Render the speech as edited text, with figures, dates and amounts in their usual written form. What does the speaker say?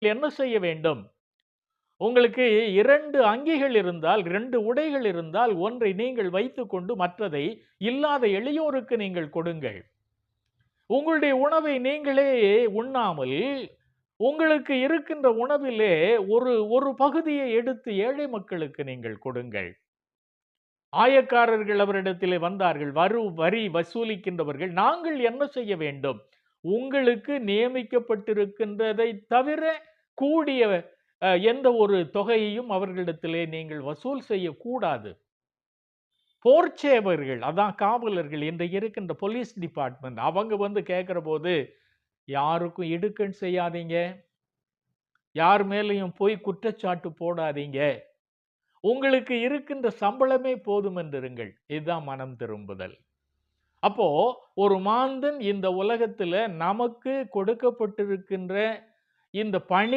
என்ன செய்ய வேண்டும்? உங்களுக்கு 2 அங்கிகள் இருந்தால், 2 உடைகள் இருந்தால், ஒன்றை நீங்கள் வைத்துக்கொண்டு மற்றதை இல்லாத எளியோருக்கு நீங்கள் கொடுங்கள். உங்களுடைய உணவை நீங்களே உண்ணாமல், உங்களுக்கு இருக்கின்ற உணவிலே ஒரு பகுதியை எடுத்து ஏழை மக்களுக்கு நீங்கள் கொடுங்கள். ஆயக்காரர்கள் அவரிடத்திலே வந்தார்கள். வரி வசூலிக்கின்றவர்கள், நாங்கள் என்ன செய்ய வேண்டும்? உங்களுக்கு நியமிக்கப்பட்டிருக்கின்றதை தவிர கூடிய எந்த ஒரு தொகையையும் அவர்களிடத்திலே நீங்கள் வசூல் செய்யக்கூடாது. போர்ச்சேவர்கள், அதான் காவலர்கள், இன்றைக்கு இருக்கின்ற போலீஸ் டிபார்ட்மெண்ட், அவங்க வந்து கேட்கிறபோது, யாருக்கும் இடுக்கண் செய்யாதீங்க. யார் மேலயும் போய் குற்றச்சாட்டு போடாதீங்க. உங்களுக்கு இருக்கின்ற சம்பளமே போதும் என்றிருங்கள். இதுதான் மனம் திரும்புதல். அப்போ ஒரு மாந்தன் இந்த உலகத்துல நமக்கு கொடுக்கப்பட்டிருக்கின்ற இந்த பணி